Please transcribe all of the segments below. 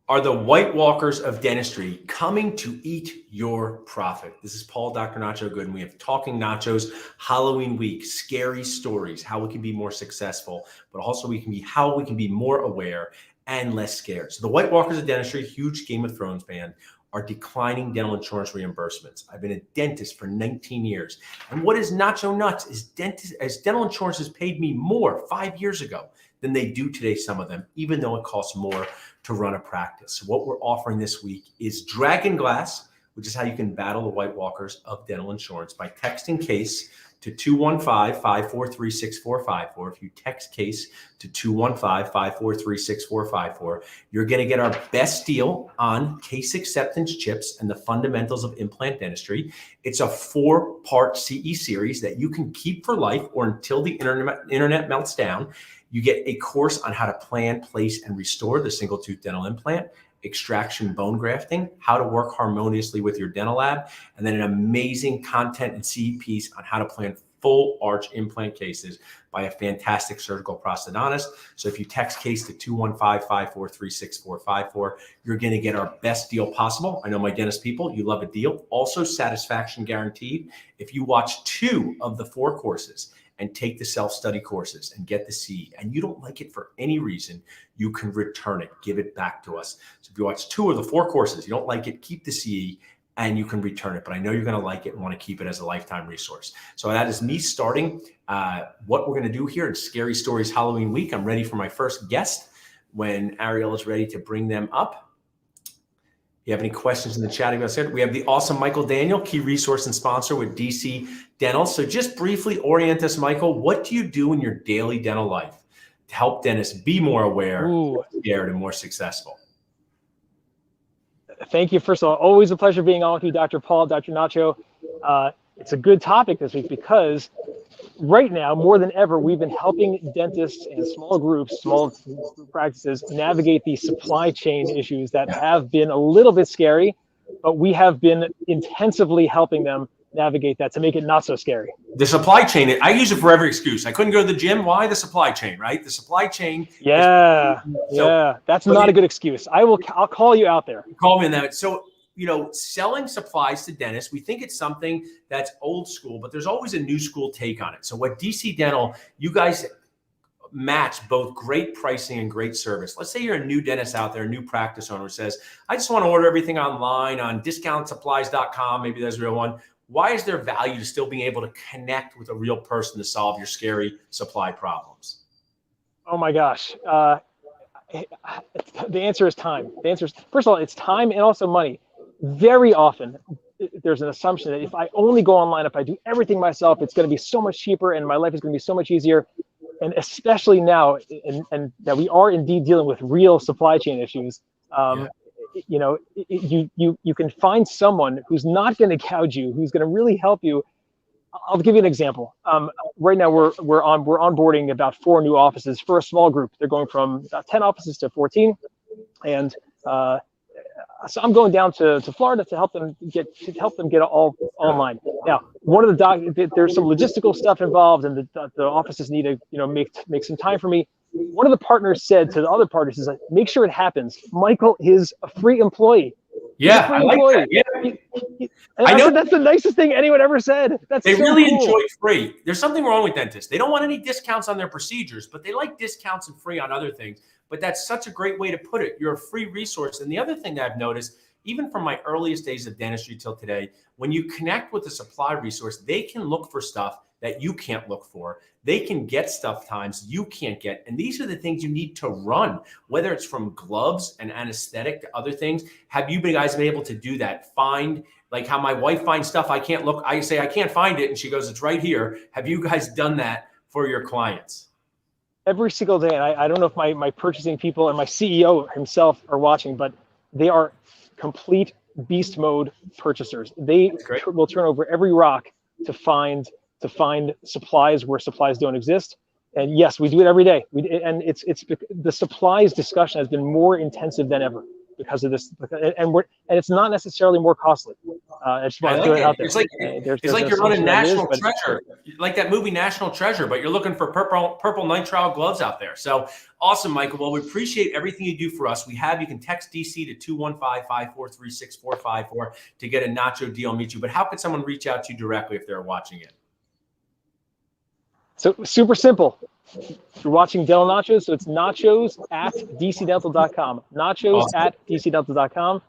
Are the White Walkers of dentistry coming to eat your profit? This is Paul, Dr. Nacho Good, and we have Talking Nachos Halloween week, scary stories, how we can be more successful, but also how we can be more aware and less scared. So the White Walkers of dentistry, huge Game of Thrones fan, are declining dental insurance reimbursements. I've been a dentist for 19 years. And what is Nacho nuts is dental insurance has paid me more 5 years ago than they do today, some of them, even though it costs more to run a practice. So what we're offering this week is Dragon Glass, which is how you can battle the White Walkers of dental insurance by texting CASE to 215-543-6454. If you text CASE to 215-543-6454, you're going to get our best deal on case acceptance chips and the fundamentals of implant dentistry. It's a 4-part CE series that you can keep for life or until the internet melts down. You get a course on how to plan, place, and restore the single tooth dental implant, extraction bone grafting, how to work harmoniously with your dental lab, and then an amazing content and CE piece on how to plan full arch implant cases by a fantastic surgical prosthodontist. So if you text CASE to 215-543-6454, you're going to get our best deal possible. I know my dentist people, you love a deal. Also satisfaction guaranteed. If you watch 2 of the 4 courses and take the self-study courses and get the CE, and you don't like it for any reason, you can return it, give it back to us. So if you watch 2 of the 4 courses, you don't like it, keep the CE, and you can return it. But I know you're gonna like it and wanna keep it as a lifetime resource. So that is me starting what we're gonna do here in Scary Stories Halloween week. I'm ready for my first guest when Ariel is ready to bring them up. You have any questions in the chat? We have the awesome Michael Daniel, key resource and sponsor with DC Dental. So just briefly orient us, Michael. What do you do in your daily dental life to help dentists be more aware, scared, and more successful? Thank you. First of all, always a pleasure being on with you, Dr. Paul, Dr. Nacho. It's a good topic this week because right now, more than ever, we've been helping dentists and small groups, small practices navigate these supply chain issues that have been a little bit scary, but we have been intensively helping them navigate that to make it not so scary. The supply chain, I use it for every excuse. I couldn't go to the gym. Why? The supply chain, right? The supply chain. Yeah, that's not a good excuse. I'll call you out there. Call me in that. So, selling supplies to dentists, we think it's something that's old school, but there's always a new school take on it. So what DC Dental, you guys match both great pricing and great service. Let's say you're a new dentist out there, a new practice owner says, I just want to order everything online on discountsupplies.com. Maybe there's a real one. Why is there value to still being able to connect with a real person to solve your scary supply problems? Oh my gosh. The answer is time. The answer is, first of all, it's time and also money. Very often, there's an assumption that if I only go online, if I do everything myself, it's going to be so much cheaper and my life is going to be so much easier. And especially now, and that we are indeed dealing with real supply chain issues, you can find someone who's not going to gouge you, who's going to really help you. I'll give you an example. Right now, we're onboarding about 4 new offices for a small group. They're going from about 10 offices to 14, and so I'm going down to Florida to help them get all online. Now, one of there's some logistical stuff involved, and the offices need to make some time for me. One of the partners said to the other partners, "Is make sure it happens. Michael is a free employee." Yeah, I like that. Yeah. I know that's the nicest thing anyone ever said. They really enjoy free. There's something wrong with dentists. They don't want any discounts on their procedures, but they like discounts and free on other things. But that's such a great way to put it. You're a free resource. And the other thing that I've noticed, even from my earliest days of dentistry till today, when you connect with a supply resource, they can look for stuff that you can't look for. They can get stuff times you can't get. And these are the things you need to run, whether it's from gloves and anesthetic to other things. Have you guys been able to do that? Find, like how my wife finds stuff I can't look. I say, I can't find it. And she goes, it's right here. Have you guys done that for your clients? Every single day. And I don't know if my purchasing people and my CEO himself are watching, but they are complete beast mode purchasers. They will turn over every rock to find supplies where supplies don't exist. And yes, we do it every day. And it's the supplies discussion has been more intensive than ever because of this. And it's not necessarily more costly. I just I want to like throw it out it. there. It's like no you're running assumption that it is, National but Treasure, like that movie National Treasure, but you're looking for purple nitrile gloves out there. So awesome, Michael. Well, we appreciate everything you do for us. You can text DC to 215-543-6454 to get a Nacho deal and meet you. But how could someone reach out to you directly if they're watching it? So super simple. You're watching Dental Nachos, so it's nachos at dcdental.com. Nachos at dcdental.com.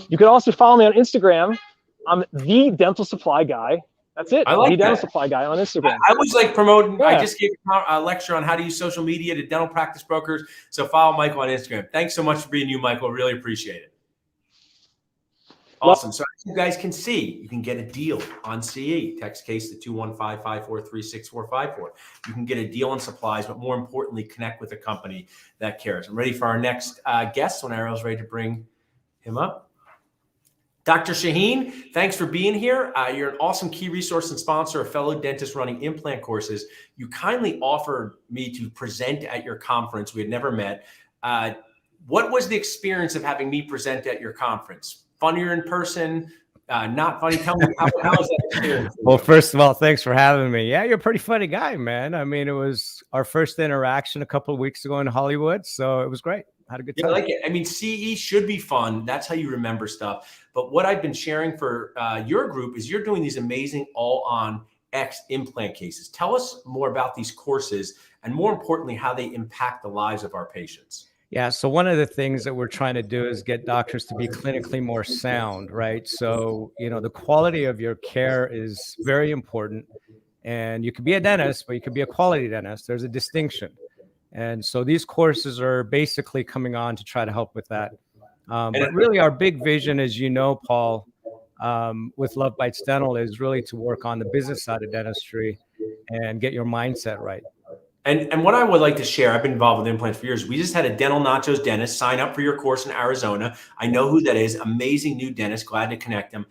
You can also follow me on Instagram. I'm the dental supply guy. That's it. I like the dental that. supply guy on Instagram. I was like promoting. Yeah. I just gave a lecture on how to use social media to dental practice brokers. So follow Michael on Instagram. Thanks so much for being you, Michael. Really appreciate it. Awesome. So as you guys can see, you can get a deal on CE. Text case to 215-543-6454. You can get a deal on supplies, but more importantly, connect with a company that cares. I'm ready for our next guest when Ariel's ready to bring him up. Dr. Shaheen, thanks for being here. You're an awesome key resource and sponsor of fellow dentists running implant courses. You kindly offered me to present at your conference. We had never met. What was the experience of having me present at your conference? Funnier in person? Not funny? Tell me, how was that experience? Well, first of all, thanks for having me. Yeah, you're a pretty funny guy, man. I mean, it was our first interaction a couple of weeks ago in Hollywood, so it was great. Had a good time. I like it. I mean, CE should be fun. That's how you remember stuff. But what I've been sharing for your group is you're doing these amazing all-on X implant cases. Tell us more about these courses and more importantly, how they impact the lives of our patients. Yeah, so one of the things that we're trying to do is get doctors to be clinically more sound, right? So, the quality of your care is very important. And you could be a dentist, but you could be a quality dentist. There's a distinction. And so these courses are basically coming on to try to help with that. But really our big vision, as you know, Paul, with Love Bites Dental is really to work on the business side of dentistry and get your mindset right. And what I would like to share, I've been involved with implants for years. We just had a Dental Nachos dentist sign up for your course in Arizona. I know who that is. Amazing new dentist. Glad to connect him.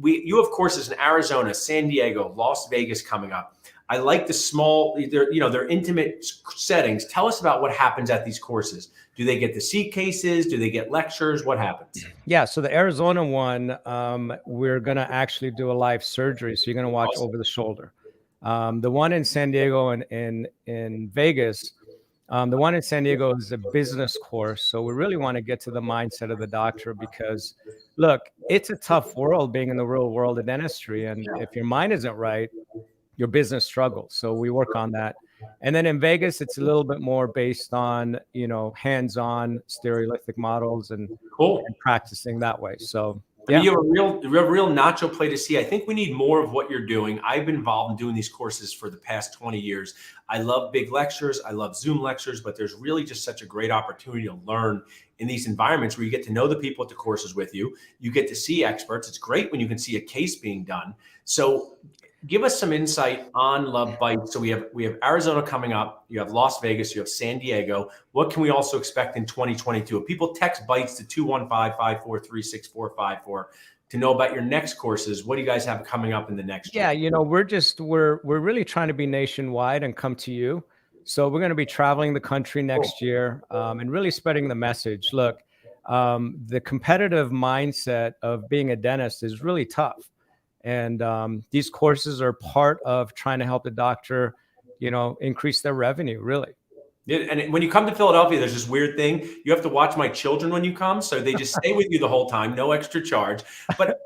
You have courses in Arizona, San Diego, Las Vegas coming up. I like the small, they're intimate settings. Tell us about what happens at these courses. Do they get the seat cases? Do they get lectures? What happens? Yeah, so the Arizona one, we're going to actually do a live surgery. So you're going to watch over the shoulder. The one in San Diego and in Vegas, the one in San Diego is a business course. So we really want to get to the mindset of the doctor because, look, it's a tough world being in the real world of dentistry. And if your mind isn't right, your business struggles. So we work on that. And then in Vegas, it's a little bit more based on, hands-on stereolithic models and practicing that way. So I mean, you have a real Nacho play to see. I think we need more of what you're doing. I've been involved in doing these courses for the past 20 years. I love big lectures. I love Zoom lectures, but there's really just such a great opportunity to learn in these environments where you get to know the people at the courses with you. You get to see experts. It's great when you can see a case being done. So give us some insight on Love Bites. So we have Arizona coming up. You have Las Vegas. You have San Diego. What can we also expect in 2022? If people text Bites to 215-543-6454 to know about your next courses, what do you guys have coming up in the next year? Yeah, we're really trying to be nationwide and come to you. So we're going to be traveling the country next year and really spreading the message. Look, the competitive mindset of being a dentist is really tough. And these courses are part of trying to help the doctor, increase their revenue, really. Yeah, and when you come to Philadelphia, there's this weird thing. You have to watch my children when you come. So they just stay with you the whole time, no extra charge. But,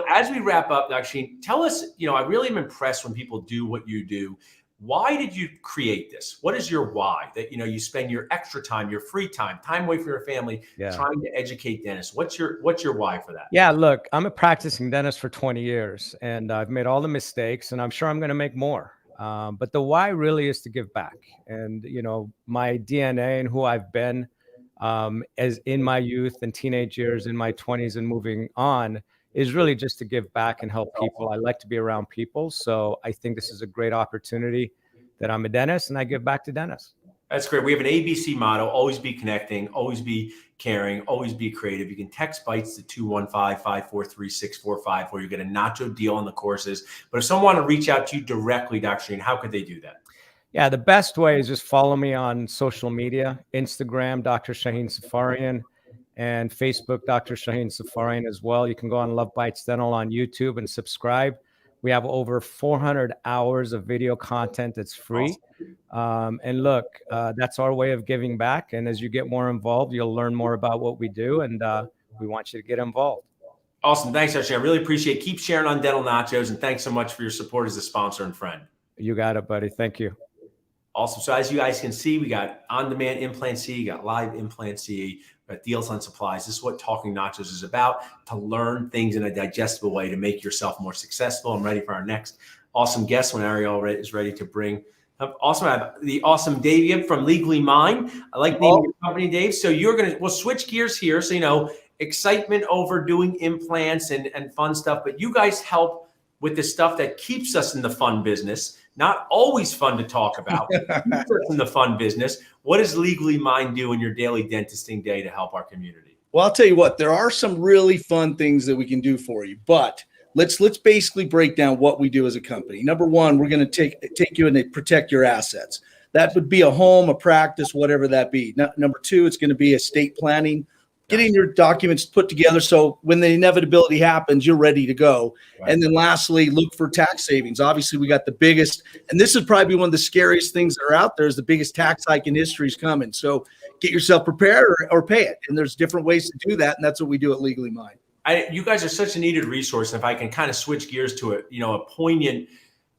as we wrap up, Dr. tell us, I really am impressed when people do what you do. Why did you create this? What is your why? That, you spend your extra time, your free time away from your family, trying to educate dentists. What's your why for that? Yeah, look, I'm a practicing dentist for 20 years and I've made all the mistakes and I'm sure I'm going to make more. But the why really is to give back. And, my DNA and who I've been as in my youth and teenage years, in my 20s and moving on is really just to give back and help people. I like to be around people. So I think this is a great opportunity that I'm a dentist and I give back to dentists. That's great. We have an ABC motto: always be connecting, always be caring, always be creative. You can text Bites to 215-543-6454. You get a Nacho deal on the courses. But if someone want to reach out to you directly, Dr. Shaheen, how could they do that? Yeah, the best way is just follow me on social media, Instagram, Dr. Shaheen Safarian. and Facebook, Dr. Shaheen Safarian as well. You can go on Love Bites Dental on YouTube and subscribe. We have over 400 hours of video content that's free. And look, that's our way of giving back. And as you get more involved, you'll learn more about what we do. And we want you to get involved. Awesome. Thanks, Archie. I really appreciate it. Keep sharing on Dental Nachos. And thanks so much for your support as a sponsor and friend. You got it, buddy. Thank you. Awesome. So as you guys can see, we got on-demand implant CE, you got live implant CE, we got deals on supplies. This is what Talking Nachos is about, to learn things in a digestible way to make yourself more successful. I'm ready for our next awesome guest when Ariel is ready to bring up. Also, I have the awesome Dave from Legally Mine. I like naming your company, Dave. So we'll switch gears here. So, excitement over doing implants and fun stuff, but you guys help with the stuff that keeps us in the fun business. Not always fun to talk about, but keeps us in the fun business. What does Legally Mine do in your daily dentisting day to help our community? Well, I'll tell you what, there are some really fun things that we can do for you, but let's basically break down what we do as a company. Number one, we're going to take you and protect your assets. That would be a home, a practice, whatever that be. Number two, it's going to be estate planning, getting your documents put together so when the inevitability happens, you're ready to go. Right. And then lastly, look for tax savings. Obviously, we got the biggest, and this is probably one of the scariest things that are out there, is the biggest tax hike in history is coming. So get yourself prepared or pay it. And there's different ways to do that. And that's what we do at Legally Mine. You guys are such a needed resource. If I can kind of switch gears to a poignant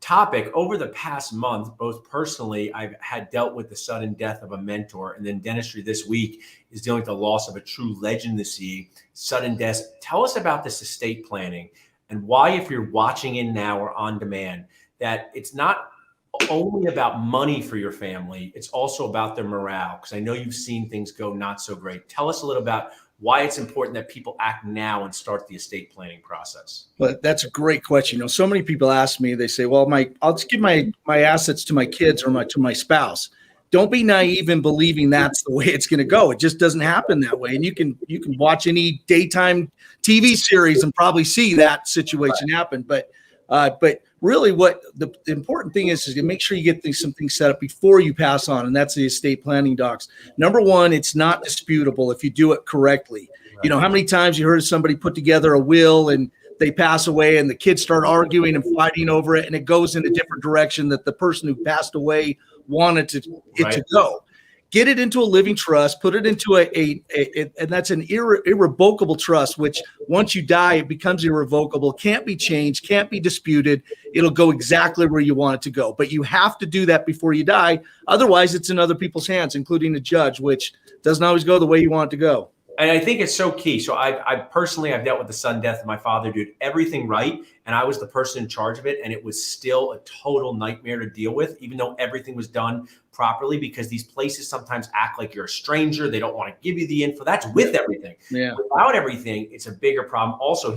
topic, over the past month, both personally, I've had dealt with the sudden death of a mentor, and then dentistry this week is dealing with the loss of a true legend to see, sudden death. Tell us about this estate planning and why, if you're watching in now or on demand, that it's not only about money for your family, it's also about their morale. Because I know you've seen things go not so great. Tell us a little about why it's important that people act now and start the estate planning process. Well, that's a great question. So many people ask me, they say, well, I'll just give my assets to my kids or to my spouse. Don't be naive in believing that's the way it's going to go. It just doesn't happen that way. And you can watch any daytime TV series and probably see that situation happen. But really what the important thing is to make sure you get some things set up before you pass on. And that's the estate planning docs. Number one, it's not disputable if you do it correctly. Right. How many times you heard of somebody put together a will and they pass away and the kids start arguing and fighting over it, and it goes in a different direction that the person who passed away wanted it to go. Get it into a living trust, put it into and that's an irrevocable trust, which once you die, it becomes irrevocable, can't be changed, can't be disputed. It'll go exactly where you want it to go. But you have to do that before you die. Otherwise, it's in other people's hands, including the judge, which doesn't always go the way you want it to go. And I think it's so key. So I personally, I've dealt with the sudden death of my father, did everything right. And I was the person in charge of it. And it was still a total nightmare to deal with, even though everything was done properly, because these places sometimes act like you're a stranger. They don't want to give you the info. That's with everything. Yeah. Without everything, it's a bigger problem. Also,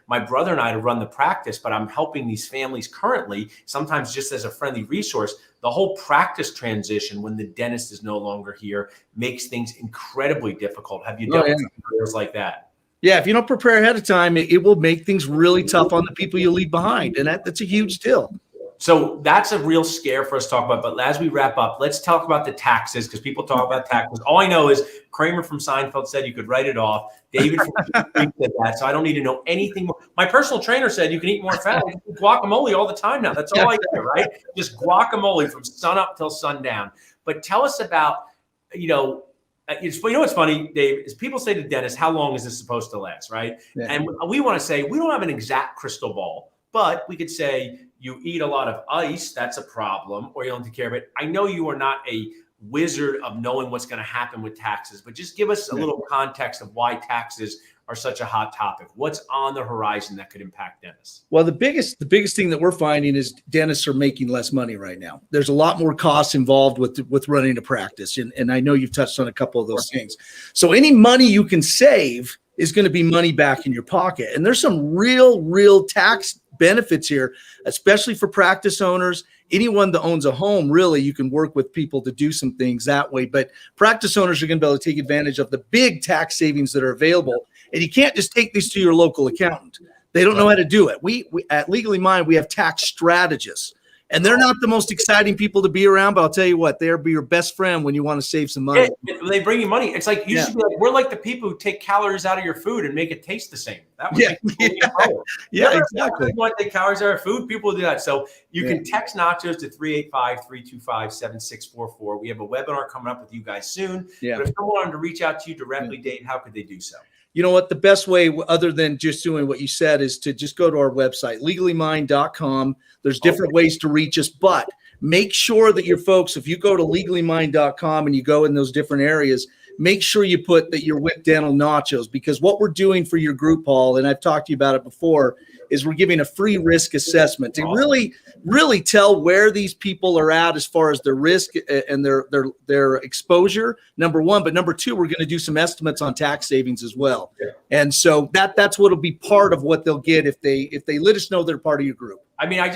my brother and I to run the practice, but I'm helping these families currently, sometimes just as a friendly resource. The whole practice transition when the dentist is no longer here makes things incredibly difficult. Have you dealt with scenarios like that? Yeah, if you don't prepare ahead of time, it will make things really tough on the people you leave behind. And that's a huge deal. So that's a real scare for us to talk about. But as we wrap up, let's talk about the taxes, because people talk about taxes. All I know is Kramer from Seinfeld said you could write it off. David from said that, so I don't need to know anything more. My personal trainer said you can eat more fat. I eat guacamole all the time now. That's all I do, right? Just guacamole from sun up till sundown. But tell us about, what's funny, Dave, is people say to dentists, how long is this supposed to last, right? Yeah. And we want to say, we don't have an exact crystal ball, but we could say, you eat a lot of ice, that's a problem, or you don't take care of it. I know you are not a wizard of knowing what's going to happen with taxes, but just give us a little context of why taxes are such a hot topic. What's on the horizon that could impact dentists? Well, the biggest thing that we're finding is dentists are making less money right now. There's a lot more costs involved with running a practice. And I know you've touched on a couple of those things. So any money you can save is going to be money back in your pocket. And there's some real tax benefits here, especially for practice owners. Anyone that owns a home, really, you can work with people to do some things that way. But practice owners are going to be able to take advantage of the big tax savings that are available. And you can't just take these to your local accountant. They don't know how to do it. We at Legally Mine, we have tax strategists. And they're not the most exciting people to be around, but I'll tell you what, they'll be your best friend when you want to save some money. Yeah, they bring you money. It's like you should be like, we're like the people who take calories out of your food and make it taste the same. That would Exactly. You want to take calories out of food, people do that. So you can text Nachos to 385-325-7644. We have a webinar coming up with you guys soon. Yeah. But if someone wanted to reach out to you directly, Dave, how could they do so? You know what? The best way, other than just doing what you said, is to just go to our website, legallymind.com. There's different ways to reach us, but make sure that your folks, if you go to legallymind.com and you go in those different areas, make sure you put that you're with Dental Nachos, because what we're doing for your group, Paul, and I've talked to you about it before, is we're giving a free risk assessment to really tell where these people are at as far as their risk and their exposure, number one. But number two, we're going to do some estimates on tax savings as well. Yeah. And so that's what'll be part of what they'll get if they let us know they're part of your group. I mean, I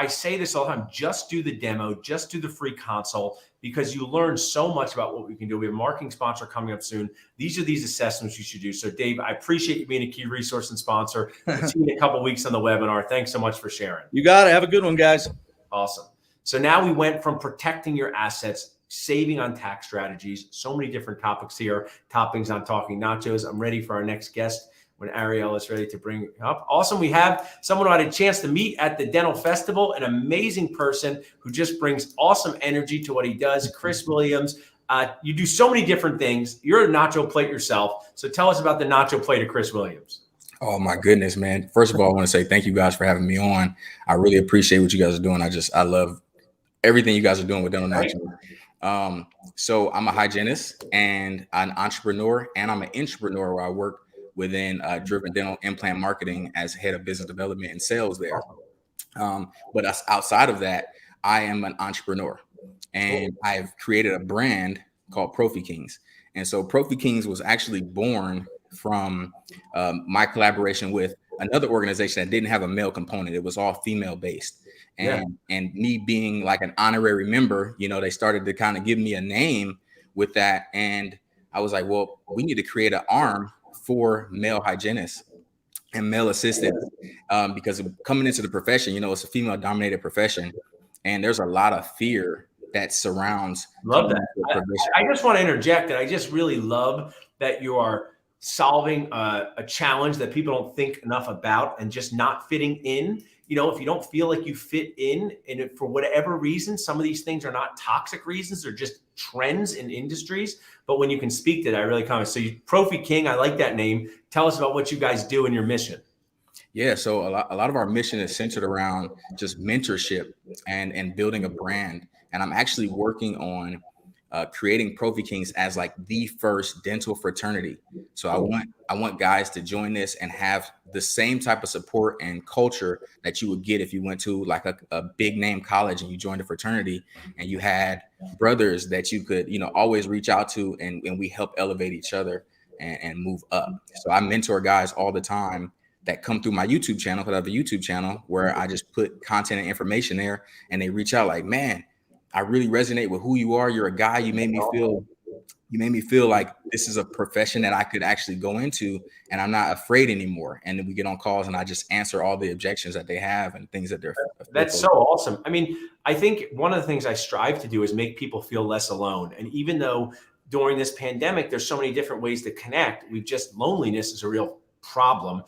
say this all the time, just do the demo, just do the free consult, because you learn so much about what we can do. We have a marketing sponsor coming up soon. These are these assessments you should do. So Dave, I appreciate you being a key resource and sponsor. We'll see you in a couple of weeks on the webinar. Thanks so much for sharing. You got it. Have a good one, guys. Awesome. So now we went from protecting your assets, saving on tax strategies, so many different topics here, toppings on Talking Nachos. I'm ready for our next guest when Ariel is ready to bring up. Awesome. We have someone who I had a chance to meet at the Dental Festival, an amazing person who just brings awesome energy to what he does. Chris Williams. You do so many different things. You're a nacho plate yourself. So tell us about the nacho plate of Chris Williams. Oh my goodness, man. First of all, I want to say thank you guys for having me on. I really appreciate what you guys are doing. I love everything you guys are doing with Dental Nacho. So I'm a hygienist and an entrepreneur, and I'm an intrapreneur where I work within Driven Dental Implant Marketing as head of business development and sales there. But outside of that, I am an entrepreneur, and I've created a brand called Profi Kings. And so Profi Kings was actually born from my collaboration with another organization that didn't have a male component. It was all female based. And me being like an honorary member, they started to kind of give me a name with that. And I was like, well, we need to create an arm for male hygienists and male assistants, because coming into the profession, it's a female dominated profession, and there's a lot of fear that surrounds. Love that. I just want to interject that I just really love that you are solving a challenge that people don't think enough about, and just not fitting in. If you don't feel like you fit in, and for whatever reason, some of these things are not toxic reasons, they're just trends in industries. But when you can speak to that, I really comment. So Profi King, I like that name. Tell us about what you guys do and your mission. Yeah, so a lot of our mission is centered around just mentorship and building a brand. And I'm actually working on creating Profi Kings as like the first dental fraternity. So I want guys to join this and have the same type of support and culture that you would get if you went to like a big name college and you joined a fraternity and you had brothers that you could, always reach out to, and we help elevate each other and move up. So I mentor guys all the time that come through my YouTube channel, because I have a YouTube channel where I just put content and information there, and they reach out like, man, I really resonate with who you are. You're a guy. You made me feel like this is a profession that I could actually go into, and I'm not afraid anymore. And then we get on calls and I just answer all the objections that they have and things that they're. That's so awesome. I mean, I think one of the things I strive to do is make people feel less alone. And even though during this pandemic, there's so many different ways to connect, loneliness is a real problem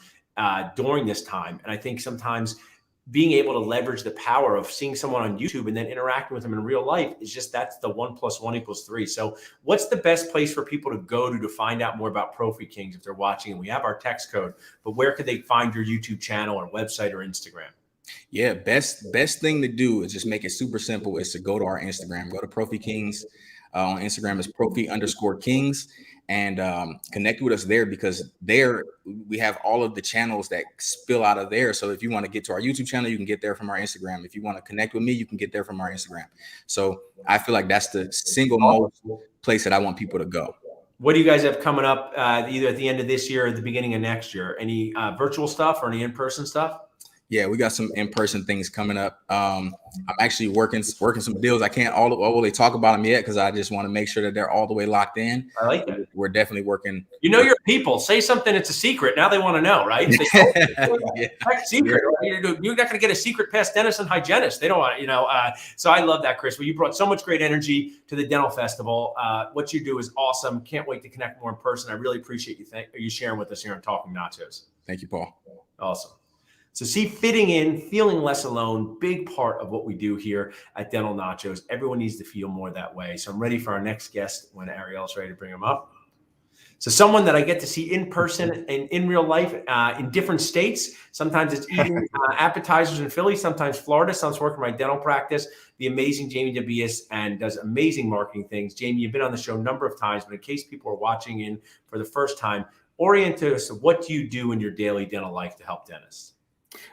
during this time. And I think sometimes being able to leverage the power of seeing someone on YouTube and then interacting with them in real life is just, that's the 1 + 1 = 3. So what's the best place for people to go to find out more about Profi Kings if they're watching? And we have our text code, but where could they find your YouTube channel or website or Instagram? Yeah, best thing to do is just make it super simple, is to go to our Instagram, go to Profi Kings. On Instagram is Profi_Kings, and connect with us there, because there we have all of the channels that spill out of there. So if you want to get to our YouTube channel, you can get there from our Instagram. If you want to connect with me, you can get there from our Instagram. So I feel like that's the single most place that I want people to go. What do you guys have coming up either at the end of this year or the beginning of next year? Any virtual stuff or any in-person stuff? Yeah, we got some in-person things coming up. I'm actually working some deals. I can't all really talk about them yet because I just want to make sure that they're all the way locked in. I like that. We're definitely working. You know your people. Say something. It's a secret. Now they want to know, right? They Yeah. secret. You're not going to get a secret past dentists and hygienists. They don't want, So I love that, Chris. Well, you brought so much great energy to the dental festival. What you do is awesome. Can't wait to connect more in person. I really appreciate you sharing with us here on Talking Nachos. Thank you, Paul. Awesome. So see, fitting in, feeling less alone, big part of what we do here at Dental Nachos. Everyone needs to feel more that way. So I'm ready for our next guest when Ariel's ready to bring him up. So someone that I get to see in person and in real life in different states. Sometimes it's eating appetizers in Philly, sometimes Florida. Sometimes working my dental practice. The amazing Jamie DeBias, and does amazing marketing things. Jamie, you've been on the show a number of times, but in case people are watching in for the first time, orient us of what do you do in your daily dental life to help dentists?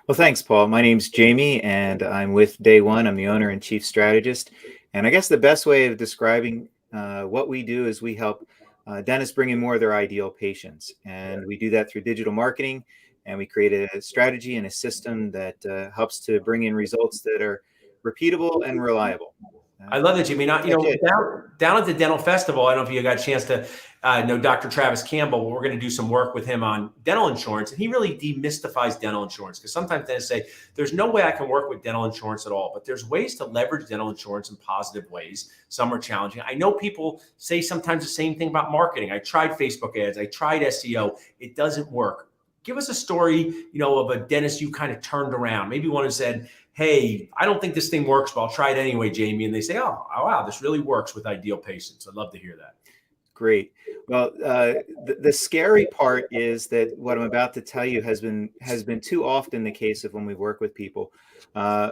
Well, thanks, Paul. My name's Jamie, and I'm with Day One. I'm the owner and chief strategist. And I guess the best way of describing what we do is we help dentists bring in more of their ideal patients. And we do that through digital marketing, and we create a strategy and a system that helps to bring in results that are repeatable and reliable. I love that, Jimmy. Down at the dental festival, I don't know if you got a chance to know Dr. Travis Campbell. We're going to do some work with him on dental insurance, and he really demystifies dental insurance, because sometimes dentists say there's no way I can work with dental insurance at all, but there's ways to leverage dental insurance in positive ways. Some are challenging. I know people say sometimes the same thing about marketing. I tried Facebook ads. I tried SEO. It doesn't work. Give us a story, of a dentist you kind of turned around. Maybe one who said, hey, I don't think this thing works, but I'll try it anyway, Jamie. And they say, oh, wow, this really works with ideal patients. I'd love to hear that. Great. Well, the scary part is that what I'm about to tell you has been too often the case of when we work with people.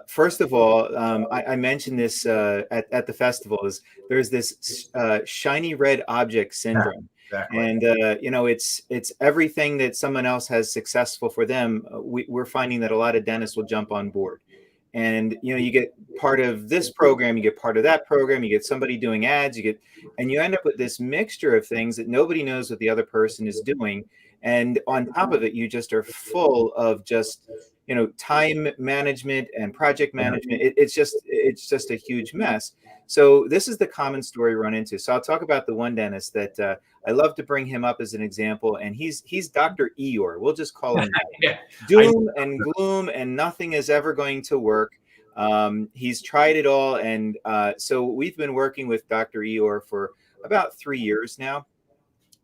First of all, I mentioned this at the festival, is there's this shiny red object syndrome. Exactly. And it's everything that someone else has successful for them. We're finding that a lot of dentists will jump on board. And you get part of this program, you get part of that program, you get somebody doing ads, and you end up with this mixture of things that nobody knows what the other person is doing. And on top of it, you just are full of just time management and project management. It's just a huge mess. So this is the common story we run into. So I'll talk about the one dentist that I love to bring him up as an example, and he's Dr. Eeyore. We'll just call him that. Doom and gloom, and nothing is ever going to work. He's tried it all, and so we've been working with Dr. Eeyore for about 3 years now.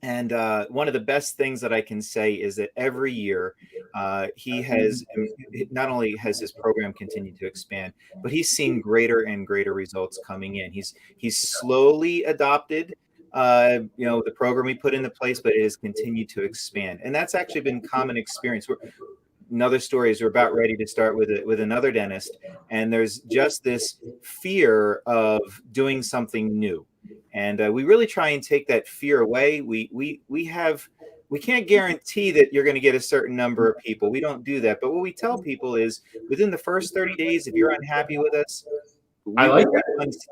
And one of the best things that I can say is that every year he has not only has his program continued to expand, but he's seen greater and greater results coming in. He's slowly adopted the program we put into place, but it has continued to expand. And that's actually been common experience. Another story is we're about ready to start with another dentist, and there's just this fear of doing something new. And we really try and take that fear away. We can't guarantee that you're going to get a certain number of people. We don't do that. But what we tell people is within the first 30 days, if you're unhappy with us, we like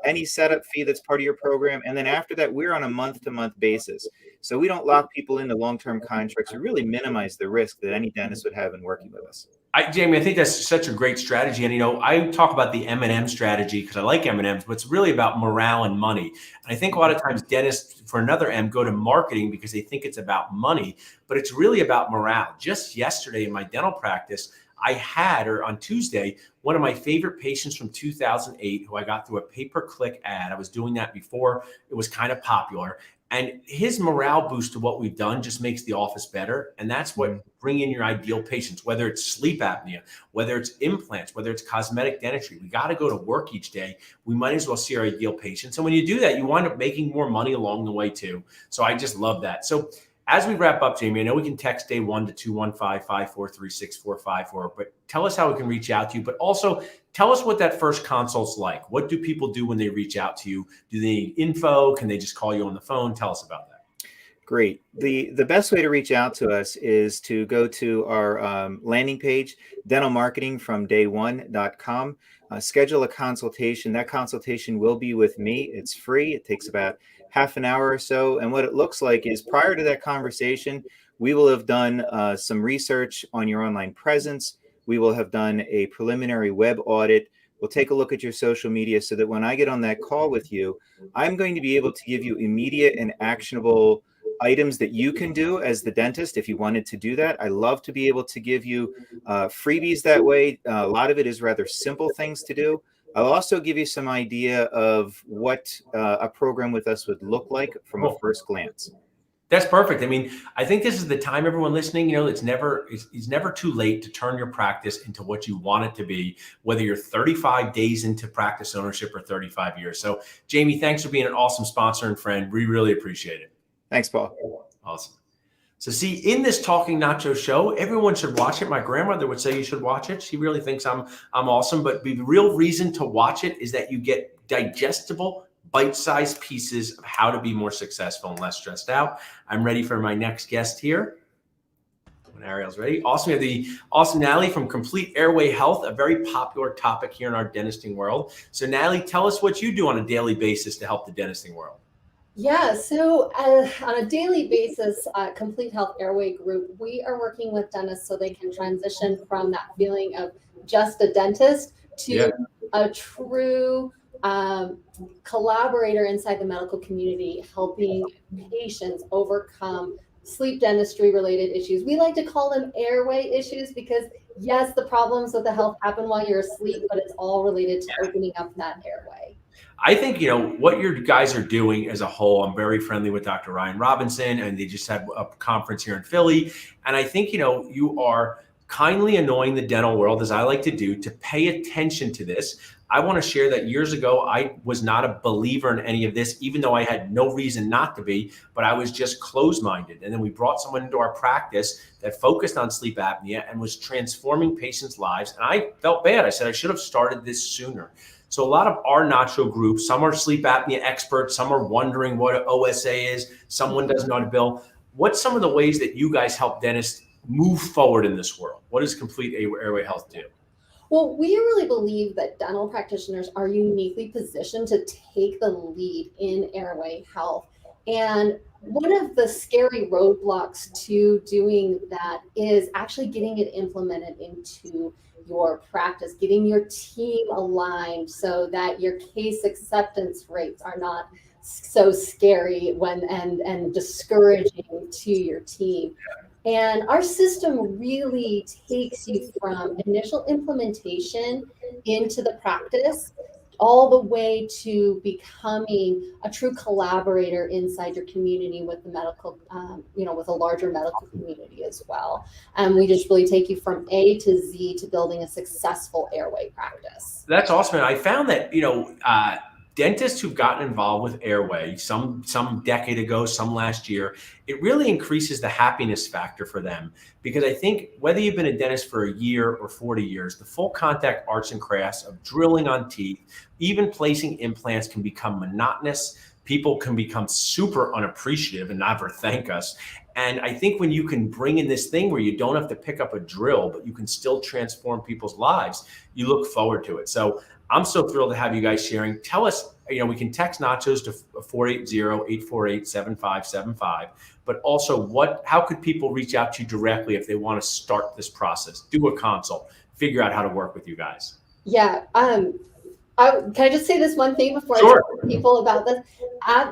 any setup fee that's part of your program. And then after that, we're on a month-to-month basis. So we don't lock people into long-term contracts. We really minimize the risk that any dentist would have in working with us. Jamie, I think that's such a great strategy. And, I talk about the M&M strategy because I like M&Ms, but it's really about morale and money. And I think a lot of times dentists for another M go to marketing because they think it's about money, but it's really about morale. Just yesterday in my dental practice, on Tuesday, one of my favorite patients from 2008 who I got through a pay-per-click ad. I was doing that before it was kind of popular. And his morale boost to what we've done just makes the office better. And that's what bring in your ideal patients, whether it's sleep apnea, whether it's implants, whether it's cosmetic dentistry. We got to go to work each day. We might as well see our ideal patients. And when you do that, you wind up making more money along the way too. So I just love that. So as we wrap up, Jamie, I know we can text Day One to 215-543-6454, but tell us how we can reach out to you. But also tell us what that first consult's like. What do people do when they reach out to you? Do they need info? Can they just call you on the phone? Tell us about that. Great. The best way to reach out to us is to go to our landing page, dentalmarketingfromday1.com. Schedule a consultation. That consultation will be with me. It's free. It takes about half an hour or so. And what it looks like is prior to that conversation, we will have done some research on your online presence. We will have done a preliminary web audit. We'll take a look at your social media so that when I get on that call with you, I'm going to be able to give you immediate and actionable items that you can do as the dentist if you wanted to do that. I love to be able to give you freebies that way. A lot of it is rather simple things to do. I'll also give you some idea of what a program with us would look like from a first glance. That's perfect. I mean, I think this is the time, everyone listening, it's never too late to turn your practice into what you want it to be, whether you're 35 days into practice ownership or 35 years. So Jamie, thanks for being an awesome sponsor and friend. We really appreciate it. Thanks, Paul. Awesome. So see, in this Talking Nacho show, everyone should watch it. My grandmother would say you should watch it. She really thinks I'm awesome, but the real reason to watch it is that you get digestible, bite-sized pieces of how to be more successful and less stressed out. I'm ready for my next guest here. When Ariel's ready. Also, we have the awesome Natalie from Complete Airway Health, a very popular topic here in our dentisting world. So Natalie, tell us what you do on a daily basis to help the dentisting world. Yeah, so on a daily basis, Complete Health Airway Group, we are working with dentists so they can transition from that feeling of just a dentist to a true collaborator inside the medical community, helping patients overcome sleep dentistry related issues. We like to call them airway issues because yes, the problems with the health happen while you're asleep, but it's all related to opening up that airway. I think, what your guys are doing as a whole, I'm very friendly with Dr. Ryan Robinson, and they just had a conference here in Philly. And I think, you are kindly annoying the dental world, as I like to do, to pay attention to this. I want to share that years ago, I was not a believer in any of this, even though I had no reason not to be, but I was just closed-minded. And then we brought someone into our practice that focused on sleep apnea and was transforming patients' lives. And I felt bad. I said, I should have started this sooner. So a lot of our Nacho group, some are sleep apnea experts, some are wondering what an OSA is, someone doesn't know how to bill. What's some of the ways that you guys help dentists move forward in this world? What does Complete Airway Health do? Well, we really believe that dental practitioners are uniquely positioned to take the lead in airway health. And one of the scary roadblocks to doing that is actually getting it implemented into your practice, getting your team aligned so that your case acceptance rates are not so scary and discouraging to your team. And our system really takes you from initial implementation into the practice all the way to becoming a true collaborator inside your community with the medical, with a larger medical community as well. And we just really take you from A to Z to building a successful airway practice. That's awesome. And I found that, dentists who've gotten involved with airway, some decade ago, some last year, it really increases the happiness factor for them. Because I think whether you've been a dentist for a year or 40 years, the full contact arts and crafts of drilling on teeth, even placing implants can become monotonous. People can become super unappreciative and never thank us. And I think when you can bring in this thing where you don't have to pick up a drill, but you can still transform people's lives, you look forward to it. So I'm so thrilled to have you guys sharing. Tell us, we can text Nachos to 480-848-7575, but also how could people reach out to you directly if they want to start this process, do a consult, figure out how to work with you guys? Yeah. Can I just say this one thing before Sure. I talk to people about this?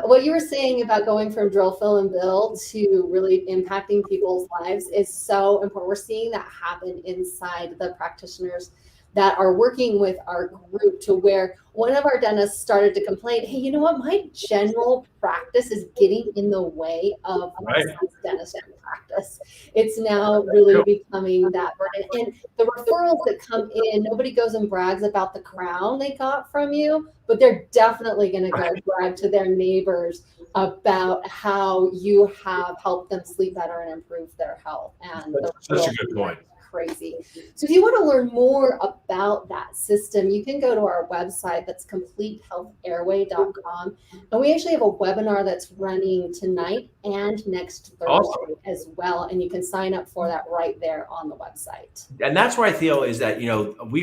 What you were saying about going from drill, fill, and build to really impacting people's lives is so important. We're seeing that happen inside the practitioners that are working with our group, to where one of our dentists started to complain, hey, you know what? My general practice is getting in the way of my son's dentist practice. It's now really becoming that burden. And the referrals that come in, nobody goes and brags about the crown they got from you, but they're definitely going to go brag to their neighbors about how you have helped them sleep better and improve their health. And such a good point. Crazy. So if you want to learn more about that system, you can go to our website. That's completehealthairway.com. And we actually have a webinar that's running tonight and next Thursday as well. And you can sign up for that right there on the website. And that's where I feel is that,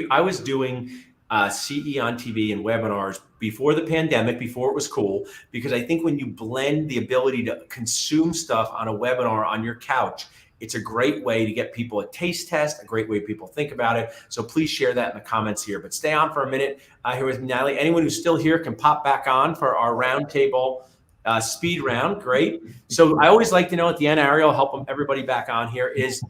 I was doing CE on TV and webinars before the pandemic, before it was cool, because I think when you blend the ability to consume stuff on a webinar on your couch, It's a great way to get people a taste test, a great way people think about it. So please share that in the comments here. But stay on for a minute here with Natalie. Anyone who's still here can pop back on for our roundtable speed round. Great. So I always like to know at the end, Ariel, help everybody back on here is,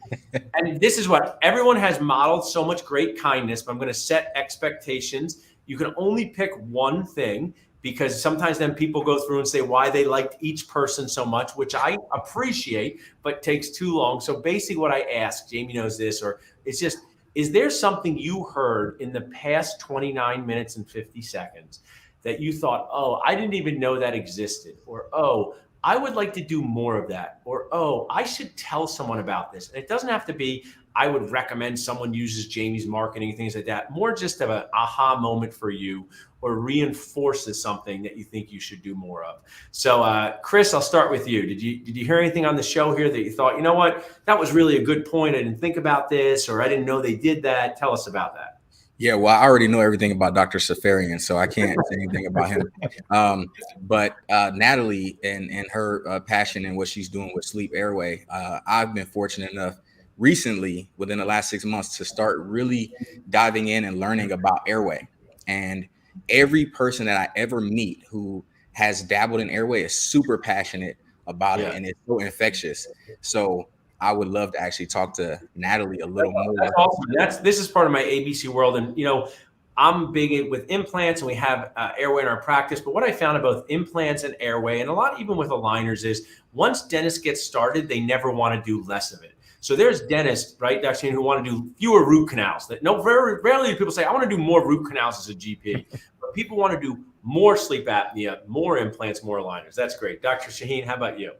and this is what everyone has modeled so much great kindness, but I'm going to set expectations. You can only pick one thing, because sometimes then people go through and say why they liked each person so much, which I appreciate, but takes too long. So basically what I ask, Jamie knows this, or it's just, is there something you heard in the past 29 minutes and 50 seconds that you thought, oh, I didn't even know that existed, or, oh, I would like to do more of that, or, oh, I should tell someone about this. And it doesn't have to be, I would recommend someone uses Jamie's marketing, things like that. More just of an aha moment for you, or reinforces something that you think you should do more of. So Chris, I'll start with you. Did you hear anything on the show here that you thought, you know what, that was really a good point, I didn't think about this, or I didn't know they did that? Tell us about that. Yeah, well, I already know everything about Dr. Safarian, so I can't say anything about him. But Natalie and her passion and what she's doing with Sleep Airway, I've been fortunate enough recently, within the last 6 months, to start really diving in and learning about Airway. And every person that I ever meet who has dabbled in Airway is super passionate about it, and it's so infectious. So I would love to actually talk to Natalie a little more. That's awesome. This is part of my ABC world. And, you know, I'm big with implants, and we have Airway in our practice. But what I found about both implants and Airway, and a lot even with aligners, is once dentists get started, they never want to do less of it. So there's dentists, right, Dr. Shane, who want to do fewer root canals. Very rarely do people say, I want to do more root canals as a GP. But people want to do more sleep apnea, more implants, more aligners. That's great. Dr. Shaheen, how about you?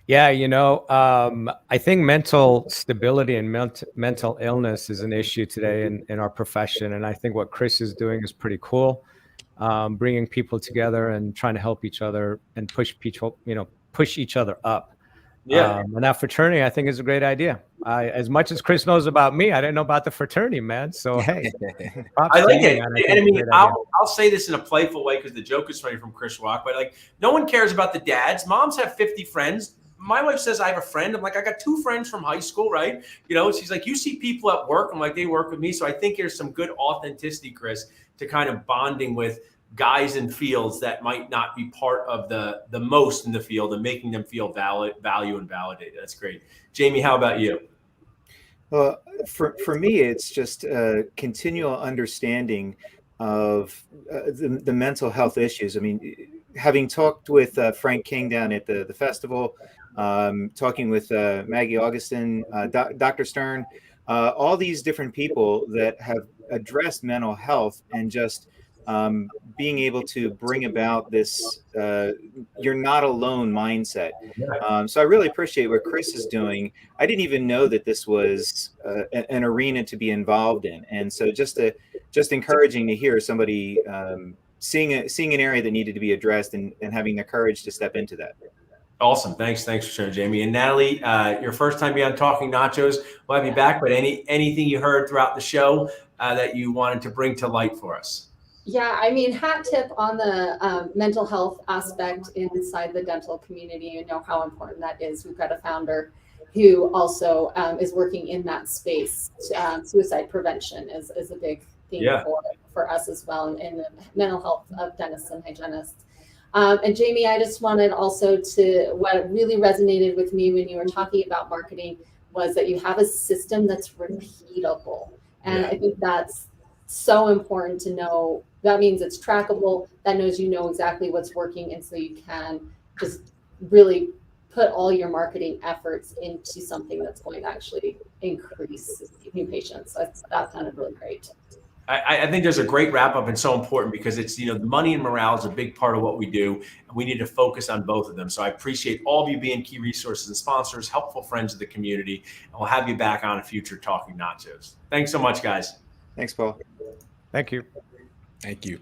Yeah, you know, I think mental stability and mental illness is an issue today in our profession. And I think what Chris is doing is pretty cool, bringing people together and trying to help each other and push each other up. Yeah. And that fraternity, I think, is a great idea. As much as Chris knows about me, I didn't know about the fraternity, man. So, hey, I like it. And I mean, I'll say this in a playful way because the joke is funny from Chris Rock, but like, no one cares about the dads. Moms have 50 friends. My wife says I have a friend. I'm like, I got 2 friends from high school, right? You know, she's like, you see people at work. I'm like, they work with me. So I think there's some good authenticity, Chris, to kind of bonding with guys in fields that might not be part of the most in the field, and making them feel value and validated. That's great. Jamie, how about you? Well, for me, it's just a continual understanding of the mental health issues. I mean, having talked with Frank King down at the festival, talking with Maggie Augustin, Dr. Stern, all these different people that have addressed mental health, and just being able to bring about this you're not alone mindset. So I really appreciate what Chris is doing. I didn't even know that this was an arena to be involved in. And so just encouraging to hear somebody seeing an area that needed to be addressed, and having the courage to step into that. Awesome. Thanks for sharing, Jamie. And Natalie, your first time being on Talking Nachos, we'll have you back, but anything you heard throughout the show that you wanted to bring to light for us? Yeah, I mean, hat tip on the mental health aspect inside the dental community. You know how important that is. We've got a founder who also is working in that space. Suicide prevention is a big thing for us as well, in the mental health of dentists and hygienists. And Jamie, I just wanted also what really resonated with me when you were talking about marketing was that you have a system that's repeatable. And I think that's so important to know. That means it's trackable. That knows you know exactly what's working. And so you can just really put all your marketing efforts into something that's going to actually increase new patients. That sounded really great. I think there's a great wrap up, and so important, because it's, you know, the money and morale is a big part of what we do, and we need to focus on both of them. So I appreciate all of you being key resources and sponsors, helpful friends of the community, and we'll have you back on a future Talking Nachos. Thanks so much, guys. Thanks, Paul. Thank you. Thank you.